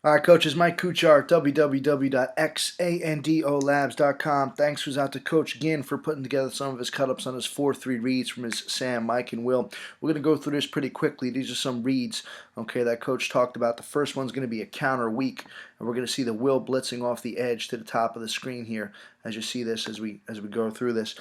All right, coaches, Mike Kuchar, www.xandolabs.com. Thanks goes out to Coach Ginn for putting together some of his cut-ups on his 4-3 reads from his Sam, Mike, and Will. We're going to go through this pretty quickly. These are some reads, okay, that Coach talked about. The first one's going to be a counter weak, and we're going to see the Will blitzing off the edge to the top of the screen here as you see this as we go through this.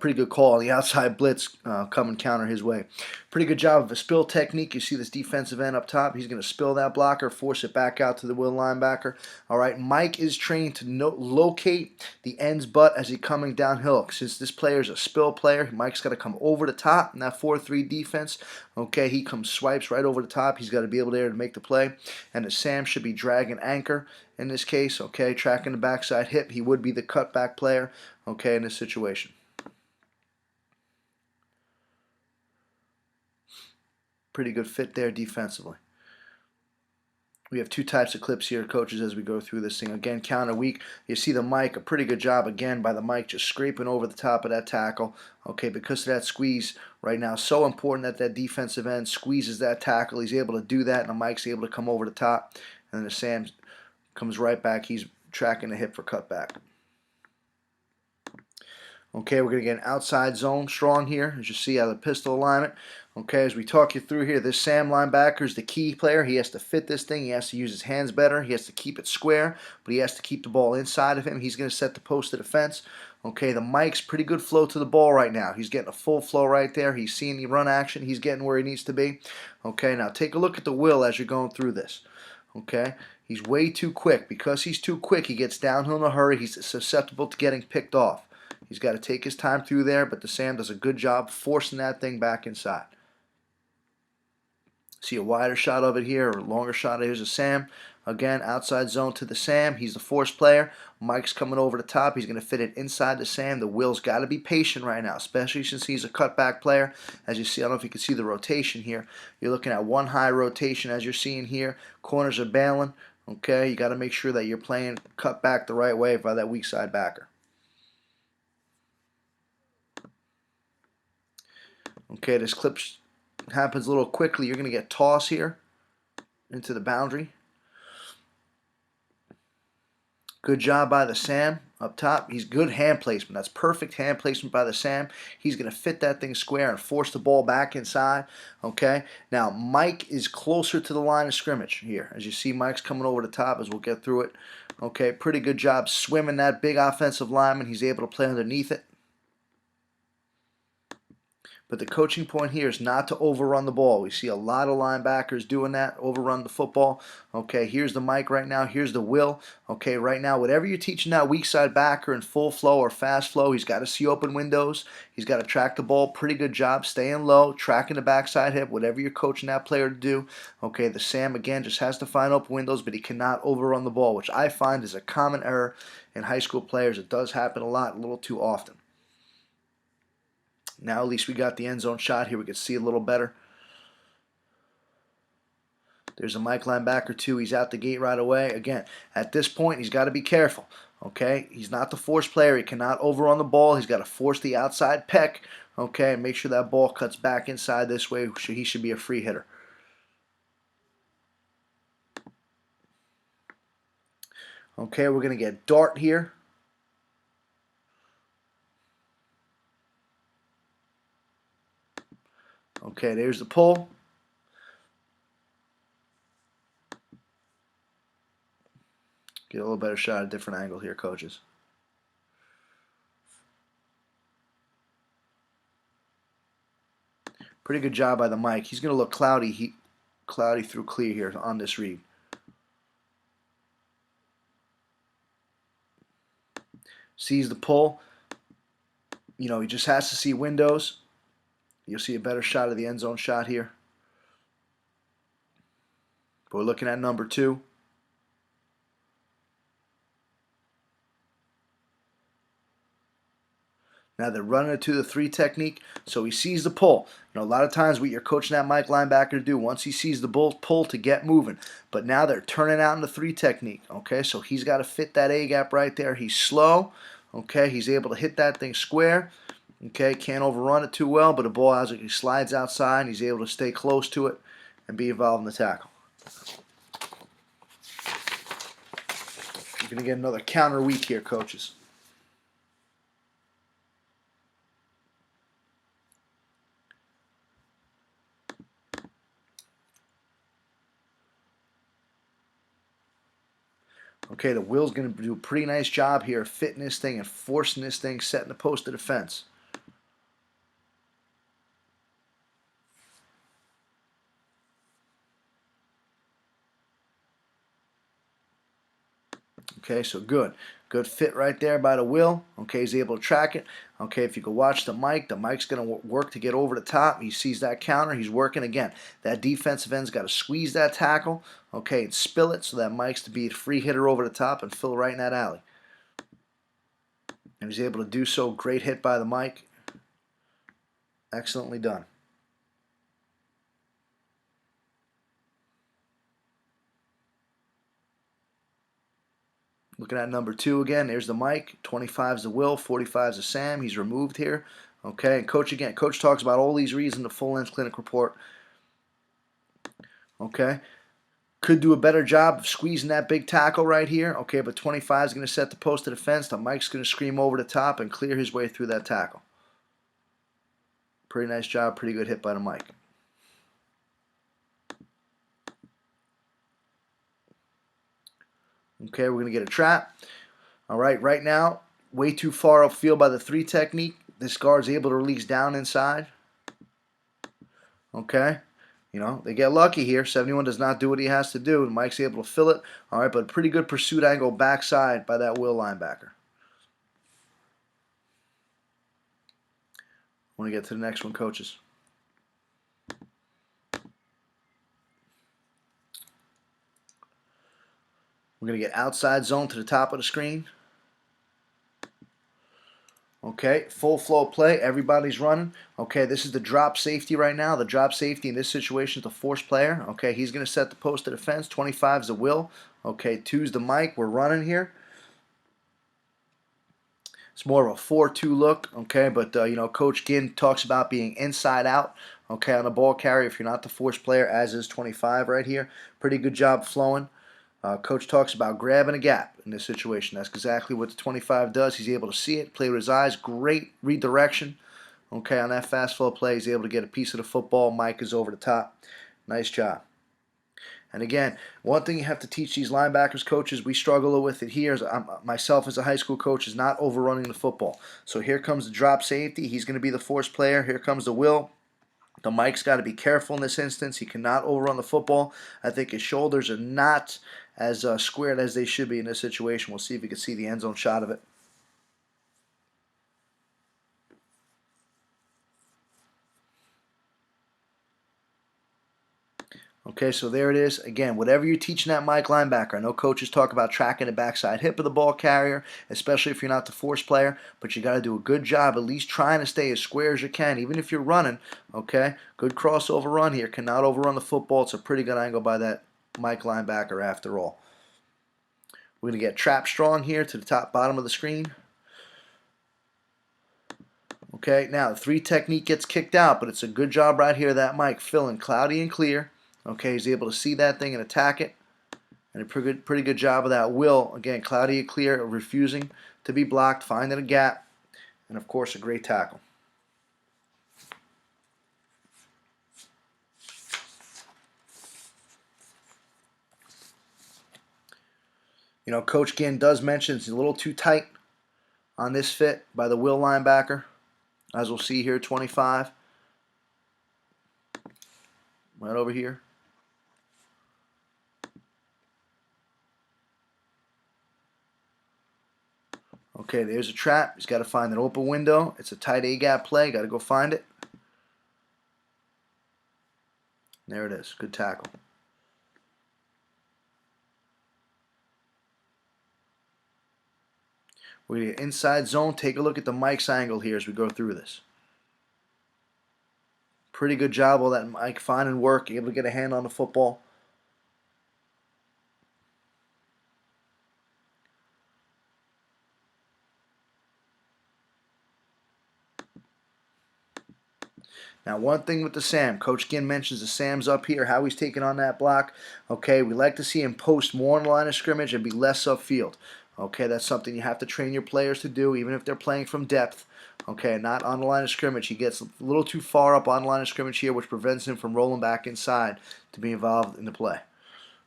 Pretty good call on the outside blitz, coming counter his way. Pretty good job of a spill technique. You see this defensive end up top. He's going to spill that blocker, force it back out to the Will linebacker. All right, Mike is trained to locate the end's butt as he's coming downhill. Since this player is a spill player, Mike's got to come over the top in that 4-3 defense. Okay, he swipes right over the top. He's got to be able there to make the play. And the Sam should be dragging anchor in this case. Okay, tracking the backside hip. He would be the cutback player. Okay, in this situation. Pretty good fit there defensively. We have two types of clips here, coaches, as we go through this thing. Again, counter weak. You see the Mike, a pretty good job again by the Mike, just scraping over the top of that tackle. Okay, because of that squeeze right now, so important that that defensive end squeezes that tackle. He's able to do that, and the Mike's able to come over the top. And then the Sam comes right back. He's tracking the hip for cutback. Okay, we're going to get an outside zone strong here, as you see out of the pistol alignment. Okay, as we talk you through here, this Sam linebacker is the key player. He has to fit this thing. He has to use his hands better. He has to keep it square, but he has to keep the ball inside of him. He's going to set the post to the fence. Okay, the Mike's pretty good flow to the ball right now. He's getting a full flow right there. He's seeing the run action. He's getting where he needs to be. Okay, now take a look at the Will as you're going through this. Okay, he's way too quick. Because he's too quick, he gets downhill in a hurry. He's susceptible to getting picked off. He's got to take his time through there, but the Sam does a good job forcing that thing back inside. See a wider shot of it here, or a longer shot. Here's a Sam. Again, outside zone to the Sam. He's the force player. Mike's coming over the top. He's going to fit it inside the Sam. The Will's got to be patient right now, especially since he's a cutback player. As you see, I don't know if you can see the rotation here. You're looking at one high rotation as you're seeing here. Corners are bailing. Okay, you got to make sure that you're playing cutback the right way by that weak side backer. Okay, this clip happens a little quickly. You're going to get toss here into the boundary. Good job by the Sam up top. He's good hand placement. That's perfect hand placement by the Sam. He's going to fit that thing square and force the ball back inside. Okay. Now Mike is closer to the line of scrimmage here. As you see, Mike's coming over the top as we'll get through it. Okay. Pretty good job swimming that big offensive lineman. He's able to play underneath it. But the coaching point here is not to overrun the ball. We see a lot of linebackers doing that, overrun the football. Okay, here's the Mike right now. Here's the Will. Okay, right now, whatever you're teaching that weak side backer in full flow or fast flow, he's got to see open windows. He's got to track the ball. Pretty good job staying low, tracking the backside hip, whatever you're coaching that player to do. Okay, the Sam, again, just has to find open windows, but he cannot overrun the ball, which I find is a common error in high school players. It does happen a lot, a little too often. Now at least we got the end zone shot here. We can see a little better. There's a Mike linebacker too. He's out the gate right away. Again, at this point, he's got to be careful. Okay, he's not the force player. He cannot overrun the ball. He's got to force the outside peck. Okay, and make sure that ball cuts back inside this way. He should be a free hitter. Okay, we're going to get dart here. Okay, there's the pull. Get a little better shot at a different angle here, coaches. Pretty good job by the Mike. He's going to look cloudy through clear here on this read. Sees the pull. You know, he just has to see windows. You'll see a better shot of the end zone shot here. But we're looking at number 2. Now they're running it to the 3 technique, so he sees the pull. You know, a lot of times what you're coaching that Mike linebacker to do, once he sees the pull to get moving. But now they're turning out in the 3 technique. Okay, so he's got to fit that A gap right there. He's slow. Okay, he's able to hit that thing square. Okay, can't overrun it too well, but the ball as he slides outside, and he's able to stay close to it and be involved in the tackle. going to get another counter week here, coaches. Okay, the Will's going to do a pretty nice job here fitting this thing and forcing this thing, setting the post of defense. Okay, so good. Good fit right there by the Will. Okay, he's able to track it. Okay, if you go watch the Mike's going to work to get over the top. He sees that counter. He's working again. That defensive end's got to squeeze that tackle, okay, and spill it so that Mike's to be a free hitter over the top and fill right in that alley. And he's able to do so. Great hit by the Mike. Excellently done. Looking at number 2 again. There's the Mike. 25 is the Will. 45 is the Sam. He's removed here. Okay, and Coach again. Coach talks about all these reads in the full-length clinic report. Okay. Could do a better job of squeezing that big tackle right here. Okay, but 25 is going to set the post of defense. The Mike's going to scream over the top and clear his way through that tackle. Pretty nice job. Pretty good hit by the Mike. Okay, we're going to get a trap. All right, right now, way too far upfield by the 3 technique. This guard's able to release down inside. Okay, you know, they get lucky here. 71 does not do what he has to do, and Mike's able to fill it. All right, but pretty good pursuit angle backside by that Will linebacker. I want to get to the next one, coaches. We're going to get outside zone to the top of the screen. Okay, full flow play. Everybody's running. Okay, this is the drop safety right now. The drop safety in this situation is the force player. Okay, he's going to set the post of defense. 25 is the Will. Okay, 2 is the Mike. We're running here. It's more of a 4-2 look. Okay, but you know, Coach Ginn talks about being inside out. Okay, on the ball carrier if you're not the force player, as is 25 right here. Pretty good job flowing. Coach talks about grabbing a gap in this situation. That's exactly what the 25 does. He's able to see it, play with his eyes. Great redirection. Okay, on that fast flow play, he's able to get a piece of the football. Mike is over the top. Nice job. And again, one thing you have to teach these linebackers, coaches, we struggle with it here, myself as a high school coach, is not overrunning the football. So here comes the drop safety. He's going to be the force player. Here comes the Will. The Mike's got to be careful in this instance. He cannot overrun the football. I think his shoulders are not as squared as they should be in this situation. We'll see if we can see the end zone shot of it. Okay, so there it is. Again, whatever you're teaching that Mike linebacker, I know coaches talk about tracking the backside hip of the ball carrier, especially if you're not the force player, but you got to do a good job at least trying to stay as square as you can, even if you're running. Okay, good crossover run here. Cannot overrun the football. It's a pretty good angle by that Mike linebacker after all. We're going to get trap strong here to the top bottom of the screen. Okay, now the 3 technique gets kicked out, but it's a good job right here that Mike filling cloudy and clear. Okay, he's able to see that thing and attack it. And a pretty good job of that Will. Again, cloudy and clear, refusing to be blocked, finding a gap. And of course, a great tackle. You know, Coach Ginn does mention it's a little too tight on this fit by the Will linebacker. As we'll see here, 25. Right over here. Okay, there's a trap. He's got to find an open window. It's a tight A-gap play. Got to go find it. There it is. Good tackle. We're going to get inside zone. Take a look at the Mike's angle here as we go through this. Pretty good job of that Mike finding work, able to get a hand on the football. Now, one thing with the Sam, Coach Ginn mentions the Sam's up here, how he's taking on that block. Okay, we like to see him post more on the line of scrimmage and be less upfield. Okay, that's something you have to train your players to do, even if they're playing from depth. Okay, not on the line of scrimmage. He gets a little too far up on the line of scrimmage here, which prevents him from rolling back inside to be involved in the play.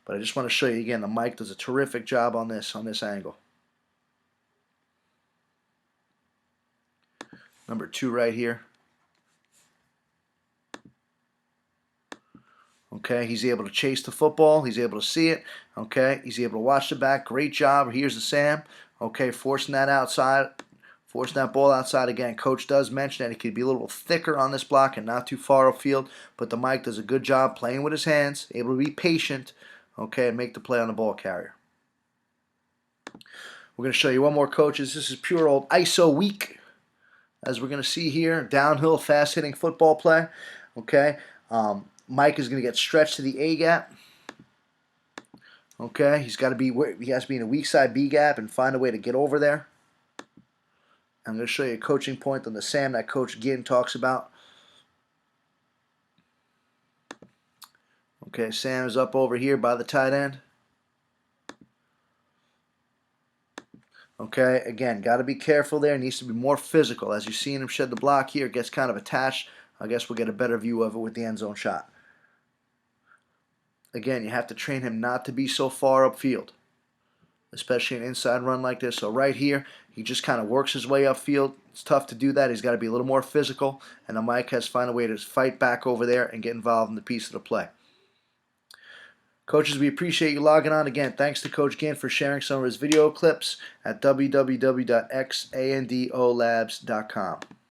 But I just want to show you again, the Mike does a terrific job on this angle. Number 2 right here. Okay, he's able to chase the football. He's able to see it. Okay, he's able to watch the back. Great job. Here's the Sam. Okay, forcing that outside. Forcing that ball outside again. Coach does mention that he could be a little thicker on this block and not too far upfield. But the Mike does a good job playing with his hands. Able to be patient. Okay, and make the play on the ball carrier. We're going to show you one more, coaches. This is pure old ISO weak. As we're going to see here, downhill, fast-hitting football play. Okay, Mike is going to get stretched to the A gap. Okay, he has to be in a weak side B gap and find a way to get over there. I'm going to show you a coaching point on the Sam that Coach Ginn talks about. Okay, Sam is up over here by the tight end. Okay, again, got to be careful there. Needs to be more physical. As you're seeing him shed the block here, it gets kind of attached. I guess we'll get a better view of it with the end zone shot. Again, you have to train him not to be so far upfield, especially an inside run like this. So right here, he just kind of works his way upfield. It's tough to do that. He's got to be a little more physical, and the Mike has to find a way to fight back over there and get involved in the piece of the play. Coaches, we appreciate you logging on. Again, thanks to Coach Ginn for sharing some of his video clips at www.xandolabs.com.